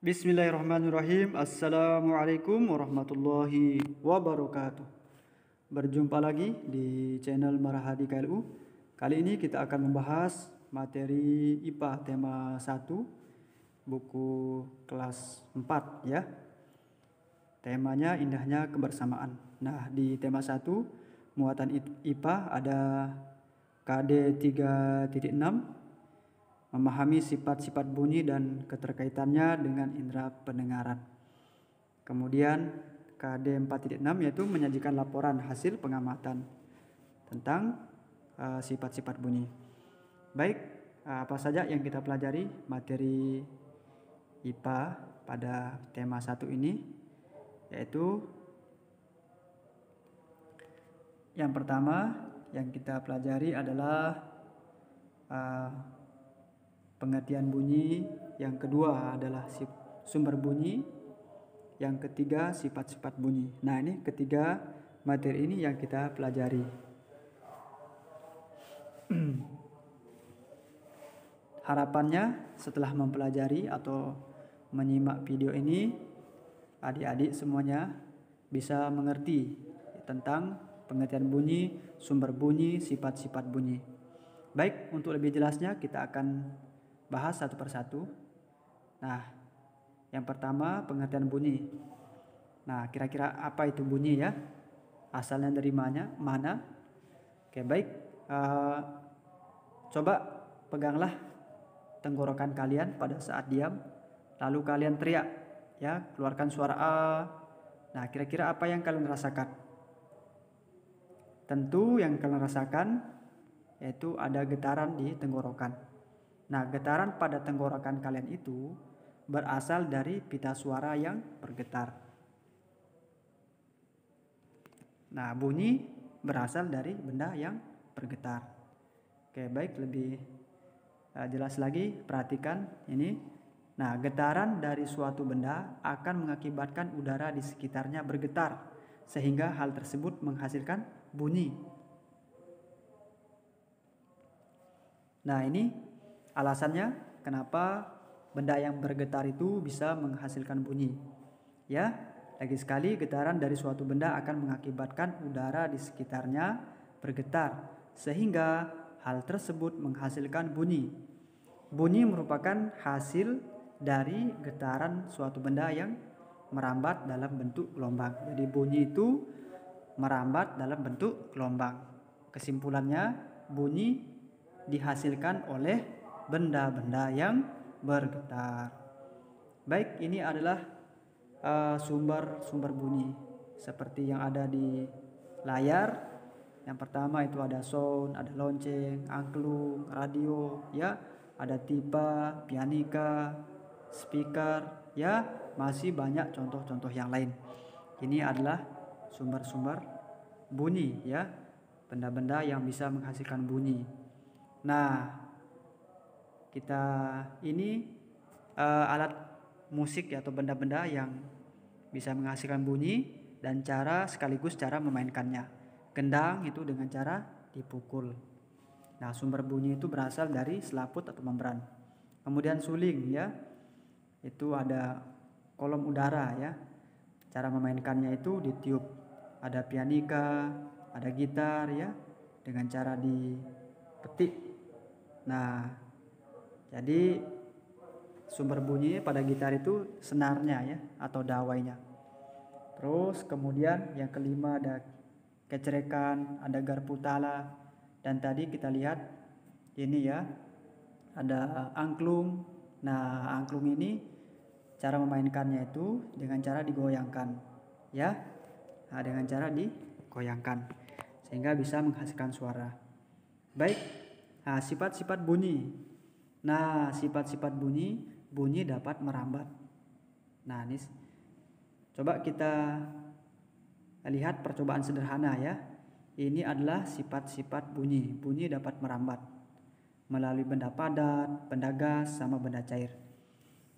Bismillahirrahmanirrahim. Assalamualaikum warahmatullahi wabarakatuh. Berjumpa lagi di channel Marhadi KLU. Kali ini kita akan membahas materi IPA tema 1 buku kelas 4 ya. Temanya indahnya kebersamaan. Nah, di tema 1 muatan IPA ada KD 3.6, memahami sifat-sifat bunyi dan keterkaitannya dengan indera pendengaran. Kemudian KD 4.6 yaitu menyajikan laporan hasil pengamatan tentang sifat-sifat bunyi. Baik, apa saja yang kita pelajari materi IPA pada tema 1 ini, yaitu yang pertama yang kita pelajari adalah pengertian bunyi, yang kedua adalah sumber bunyi, yang ketiga sifat-sifat bunyi. Nah, ini ketiga materi ini yang kita pelajari. Harapannya setelah mempelajari atau menyimak video ini, adik-adik semuanya bisa mengerti tentang pengertian bunyi, sumber bunyi, sifat-sifat bunyi. Baik, untuk lebih jelasnya kita akan bahas satu persatu. Nah, yang pertama pengertian bunyi. Nah, kira-kira apa itu bunyi ya? Asalnya dari mana? Oke, baik. Coba peganglah tenggorokan kalian pada saat diam, lalu kalian teriak ya, keluarkan suara A. Nah, kira-kira apa yang kalian rasakan? Tentu yang kalian rasakan yaitu ada getaran di tenggorokan. Nah, getaran pada tenggorokan kalian itu berasal dari pita suara yang bergetar. Nah, bunyi berasal dari benda yang bergetar. Oke, baik, lebih jelas lagi, perhatikan ini. Nah, getaran dari suatu benda akan mengakibatkan udara di sekitarnya bergetar, sehingga hal tersebut menghasilkan bunyi. Nah, ini alasannya kenapa benda yang bergetar itu bisa menghasilkan bunyi. Ya, lagi sekali getaran dari suatu benda akan mengakibatkan udara di sekitarnya bergetar, sehingga hal tersebut menghasilkan bunyi. Bunyi merupakan hasil dari getaran suatu benda yang merambat dalam bentuk gelombang. Jadi bunyi itu merambat dalam bentuk gelombang. Kesimpulannya, bunyi dihasilkan oleh benda-benda yang bergetar. Baik, ini adalah sumber bunyi seperti yang ada di layar. Yang pertama itu ada sound, ada lonceng, angklung, radio, ya, ada tipa, pianika, speaker, ya, masih banyak contoh-contoh yang lain. Ini adalah sumber-sumber bunyi, ya, benda-benda yang bisa menghasilkan bunyi. Nah, kita ini alat musik atau benda-benda yang bisa menghasilkan bunyi dan sekaligus cara memainkannya. Gendang itu dengan cara dipukul. Nah, sumber bunyi itu berasal dari selaput atau membran. Kemudian suling ya, itu ada kolom udara ya. Cara memainkannya itu ditiup. Ada pianika, ada gitar ya, dengan cara dipetik. Nah, jadi sumber bunyi pada gitar itu senarnya ya, atau dawainya. Terus kemudian yang kelima ada kecerekan, ada garpu tala, dan tadi kita lihat ini ya, ada angklung. Nah, angklung ini cara memainkannya itu dengan cara digoyangkan ya. Nah, dengan cara digoyangkan sehingga bisa menghasilkan suara. Baik, nah, sifat-sifat bunyi. Nah, sifat-sifat bunyi dapat merambat. Nah, ini coba kita lihat percobaan sederhana ya. Ini adalah sifat-sifat bunyi. Bunyi dapat merambat melalui benda padat, benda gas, sama benda cair.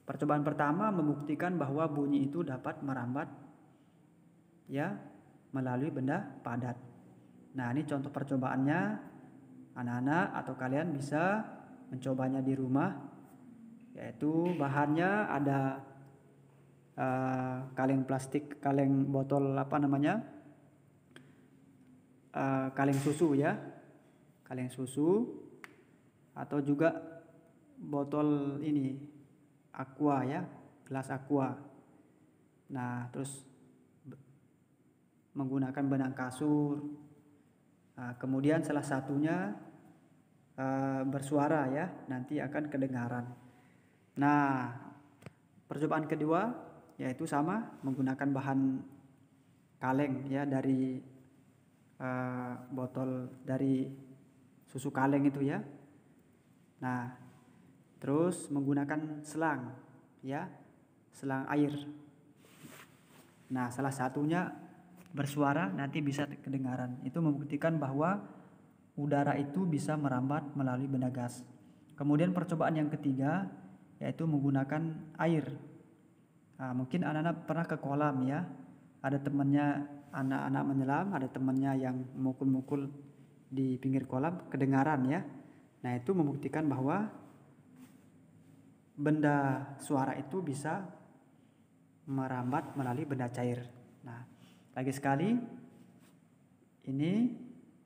Percobaan pertama membuktikan bahwa bunyi itu dapat merambat ya melalui benda padat. Nah, ini contoh percobaannya. Anak-anak atau kalian bisa mencobanya di rumah, yaitu bahannya ada kaleng plastik, kaleng botol kaleng susu ya, kaleng susu, atau juga botol ini aqua ya, gelas aqua. Nah, terus menggunakan benang kasur. Nah, kemudian salah satunya bersuara ya, nanti akan kedengaran. Nah, percobaan kedua yaitu sama, menggunakan bahan kaleng ya, dari botol dari susu kaleng itu ya. Nah, terus menggunakan selang ya, selang air. Nah, salah satunya bersuara nanti bisa kedengaran. Itu membuktikan bahwa udara itu bisa merambat melalui benda gas. Kemudian percobaan yang ketiga yaitu menggunakan air. Nah, mungkin anak-anak pernah ke kolam ya, ada temannya anak-anak menyelam, ada temannya yang mukul-mukul di pinggir kolam, kedengaran ya. Nah, itu membuktikan bahwa benda suara itu bisa merambat melalui benda cair. Nah, lagi sekali, ini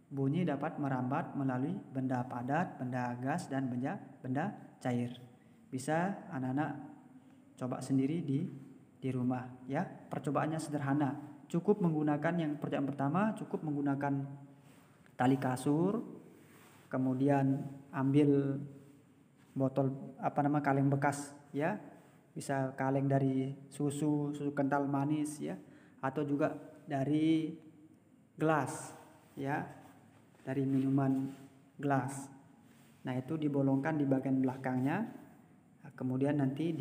bunyi dapat merambat melalui benda padat, benda gas, dan benda cair. Bisa anak-anak coba sendiri di rumah ya. Percobaannya sederhana. Cukup menggunakan, yang percobaan pertama cukup menggunakan tali kasur, kemudian ambil botol kaleng bekas ya. Bisa kaleng dari susu kental manis ya, atau juga dari gelas ya, dari minuman gelas. Nah, itu dibolongkan di bagian belakangnya, kemudian nanti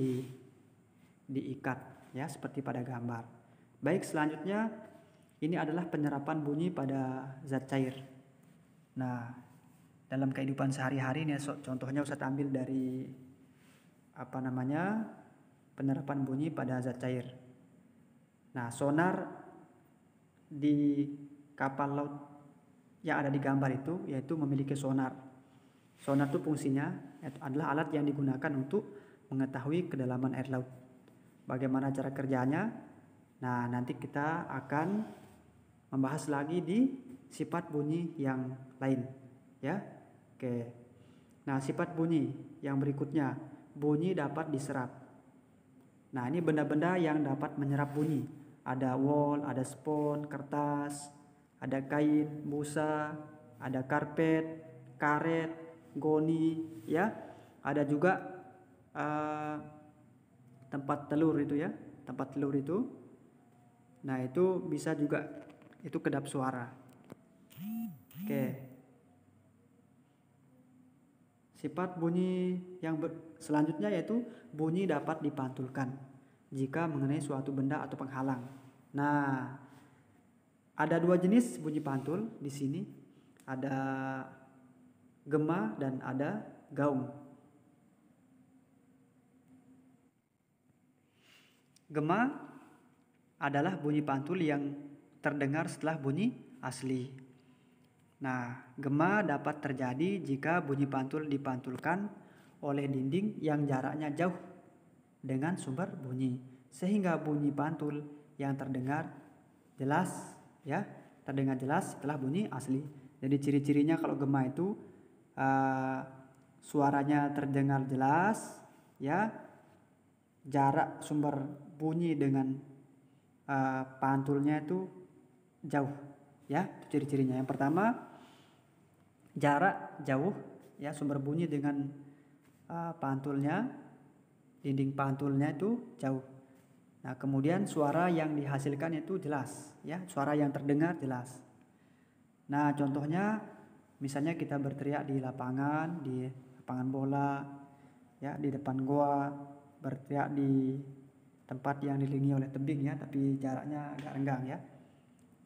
diikat ya, seperti pada gambar. Baik, selanjutnya ini adalah penyerapan bunyi pada zat cair. Nah, dalam kehidupan sehari-hari ini contohnya Ustadz ambil dari penyerapan bunyi pada zat cair. Nah, sonar di kapal laut yang ada di gambar itu yaitu memiliki sonar. Sonar itu fungsinya adalah alat yang digunakan untuk mengetahui kedalaman air laut. Bagaimana cara kerjanya? Nah, nanti kita akan membahas lagi di sifat bunyi yang lain ya. Oke. Nah, sifat bunyi yang berikutnya, bunyi dapat diserap. Nah, ini benda-benda yang dapat menyerap bunyi. Ada wol, ada spons, kertas, ada kain, busa, ada karpet, karet, goni ya. Ada juga tempat telur itu ya, tempat telur itu. Nah, itu bisa juga, itu kedap suara. Oke. Sifat bunyi yang selanjutnya yaitu bunyi dapat dipantulkan jika mengenai suatu benda atau penghalang. Nah, ada dua jenis bunyi pantul di sini. Ada gema dan ada gaung. Gema adalah bunyi pantul yang terdengar setelah bunyi asli. Nah, gema dapat terjadi jika bunyi pantul dipantulkan oleh dinding yang jaraknya jauh dengan sumber bunyi, sehingga bunyi pantul yang terdengar jelas ya, terdengar jelas setelah bunyi asli. Jadi ciri-cirinya kalau gema itu suaranya terdengar jelas ya, jarak sumber bunyi dengan pantulnya itu jauh ya. Itu ciri-cirinya. Yang pertama, jarak jauh ya, sumber bunyi dengan pantulnya, dinding pantulnya itu jauh. Nah, kemudian suara yang dihasilkan itu jelas ya, suara yang terdengar jelas. Nah, contohnya misalnya kita berteriak di lapangan bola ya, di depan goa, berteriak di tempat yang dililingi oleh tebing ya, tapi jaraknya agak renggang ya.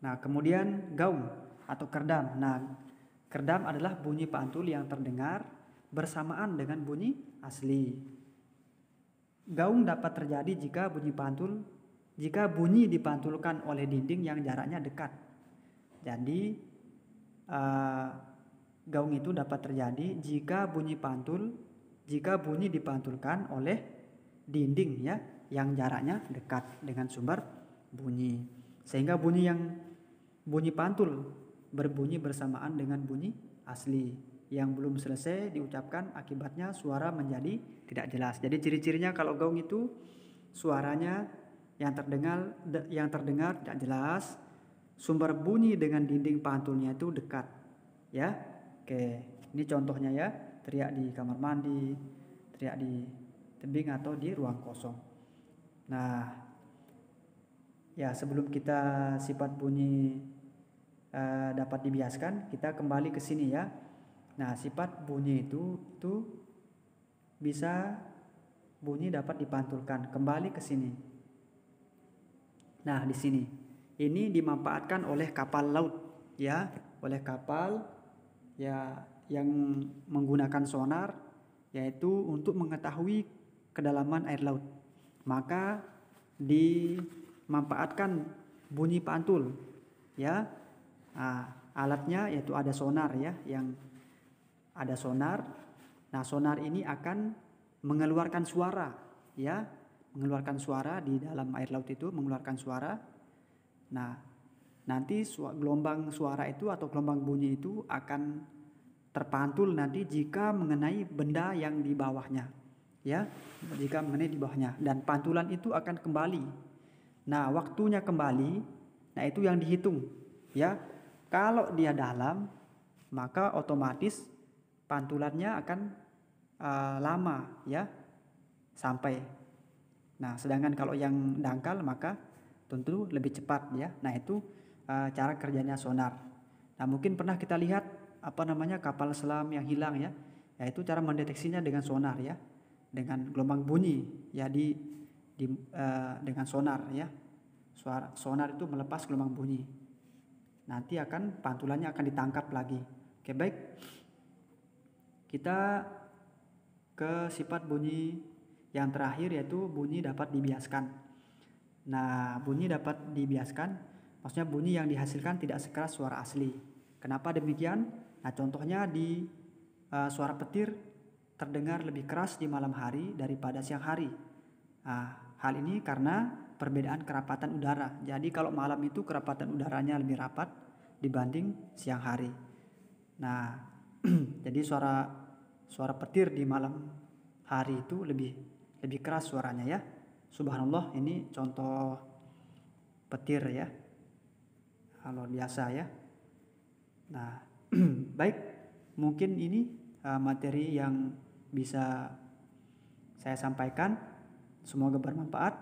Nah, kemudian gaung atau kerdam. Nah, kerdam adalah bunyi pantul yang terdengar bersamaan dengan bunyi asli. Gaung dapat terjadi jika bunyi dipantulkan oleh dinding yang jaraknya dekat. Jadi gaung itu dapat terjadi jika bunyi dipantulkan oleh dinding ya, yang jaraknya dekat dengan sumber bunyi. Sehingga bunyi pantul berbunyi bersamaan dengan bunyi asli yang belum selesai diucapkan, akibatnya suara menjadi tidak jelas. Jadi ciri-cirinya kalau gong itu suaranya yang terdengar tidak jelas, sumber bunyi dengan dinding pantulnya itu dekat. Ya. Oke, ini contohnya ya, teriak di kamar mandi, teriak di tebing atau di ruang kosong. Nah, ya sebelum kita sifat bunyi dapat dibiaskan, kita kembali ke sini ya. Nah, sifat bunyi itu bisa bunyi dapat dipantulkan. Kembali ke sini. Nah, di sini. Ini dimanfaatkan oleh kapal laut ya, oleh kapal ya yang menggunakan sonar, yaitu untuk mengetahui kedalaman air laut. Maka dimanfaatkan bunyi pantul ya. Alatnya yaitu ada sonar ya, yang ada sonar. Nah, sonar ini akan mengeluarkan suara ya, mengeluarkan suara di dalam air laut itu, mengeluarkan suara. Nah, nanti gelombang suara itu atau gelombang bunyi itu akan terpantul nanti jika mengenai benda yang di bawahnya ya, jika mengenai di bawahnya, dan pantulan itu akan kembali. Nah, waktunya kembali, nah itu yang dihitung ya. Kalau dia dalam, maka otomatis pantulannya akan lama ya sampai. Nah, sedangkan kalau yang dangkal maka tentu lebih cepat ya. Nah, itu cara kerjanya sonar. Nah, mungkin pernah kita lihat kapal selam yang hilang ya. Yaitu cara mendeteksinya dengan sonar ya. Dengan gelombang bunyi ya dengan sonar ya. Sonar itu melepas gelombang bunyi. Nanti pantulannya akan ditangkap lagi. Oke, baik. Kita ke sifat bunyi yang terakhir, yaitu bunyi dapat dibiaskan. Nah, bunyi dapat dibiaskan maksudnya bunyi yang dihasilkan tidak sekeras suara asli. Kenapa demikian? Nah, contohnya di suara petir terdengar lebih keras di malam hari daripada siang hari. Nah, hal ini karena perbedaan kerapatan udara. Jadi kalau malam itu kerapatan udaranya lebih rapat dibanding siang hari. Nah, jadi suara petir di malam hari itu lebih keras suaranya ya. Subhanallah, ini contoh petir ya. Luar biasa ya. Nah, baik, mungkin ini materi yang bisa saya sampaikan. Semoga bermanfaat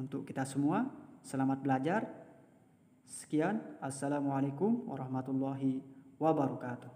untuk kita semua. Selamat belajar. Sekian, assalamualaikum warahmatullahi wabarakatuh.